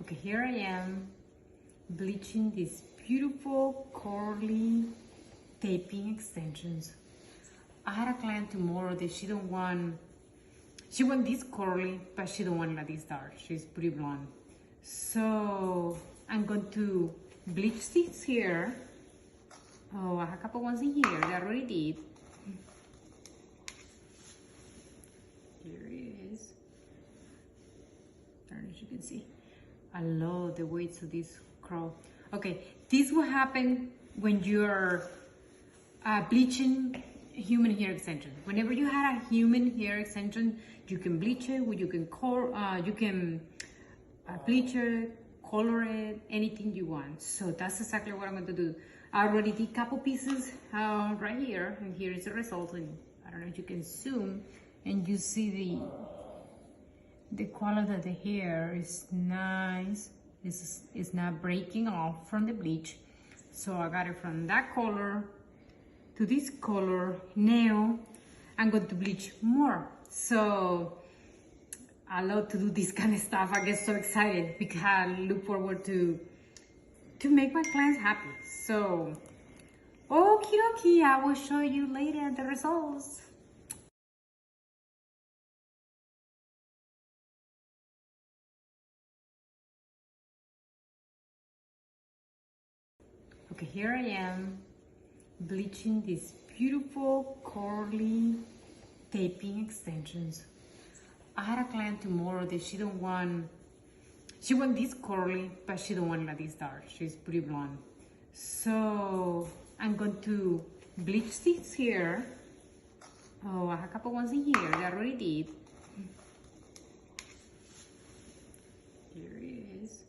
Okay, here I am bleaching these beautiful curly taping extensions. I had a client tomorrow that she want this curly, but she don't want it like this dark. She's pretty blonde. So I'm going to bleach these here. Oh, I have a couple ones in here that I already did. Here it is. I don't know if you can see. I love the weights of this curl. Okay, this will happen when you're bleaching human hair extension. Whenever you had a human hair extension, you can bleach it, you can bleach it, color it, anything you want. So that's exactly what I'm going to do. I already did a couple pieces right here, and here is the result. And I don't know if you can zoom and you see the quality of the hair is nice. It's not breaking off from the bleach. So I got it from that color to this color. Now I'm going to bleach more. So I love to do this kind of stuff. I get so excited because I look forward to make my clients happy. So okie dokie, I will show you later the results. Okay, here I am bleaching these beautiful curly taping extensions. I had a client tomorrow that she want this curly, but she don't want it like this dark. She's pretty blonde. So I'm going to bleach these here. Oh, I have a couple ones in here that I already did. Here it is.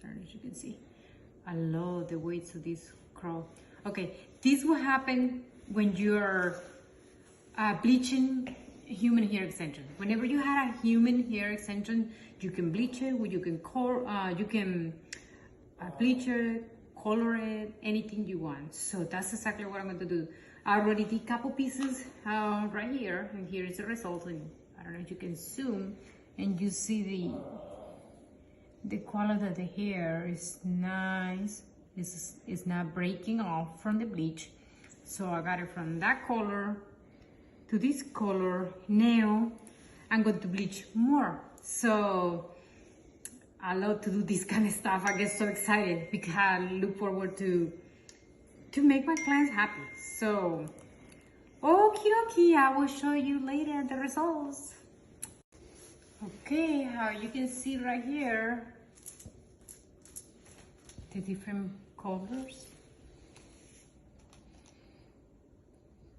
I don't know if you can see. I love the weights of this curl. Okay, this will happen when you're bleaching human hair extension. Whenever you had a human hair extension, you can bleach it, you can bleach it, color it, anything you want. So that's exactly what I'm going to do. I already did a couple pieces right here, and here is the result. And I don't know if you can zoom and you see the quality of the hair is nice. It's not breaking off from the bleach. So I got it from that color to this color. Now I'm going to bleach more. So I love to do this kind of stuff. I get so excited because I look forward to make my clients happy. So okie dokie, I will show you later the results. Okay, how you can see right here the different colors.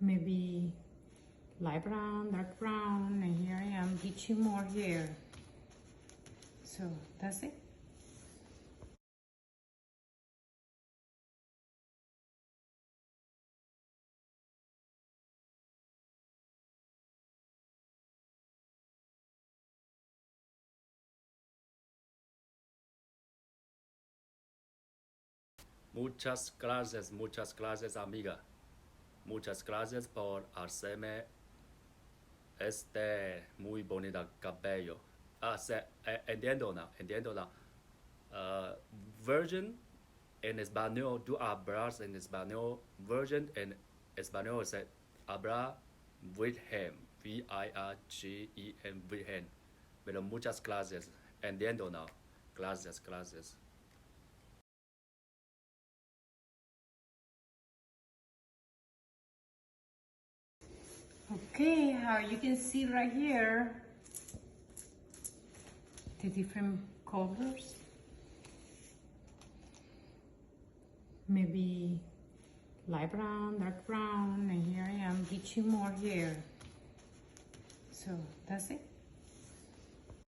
Maybe light brown, dark brown, and here I am bleaching more here. So that's it. Muchas gracias, amiga. Muchas gracias por hacerme este muy bonito cabello. Entiendo now. Virgin en español, tú hablas en español. Virgin en español es habla virgen. V-I-R-G-E-N, virgen. Pero muchas gracias. Entiendo now. Gracias. Okay, how you can see right here the different colors. Maybe light brown, dark brown, and here I am bleaching more here. So that's it.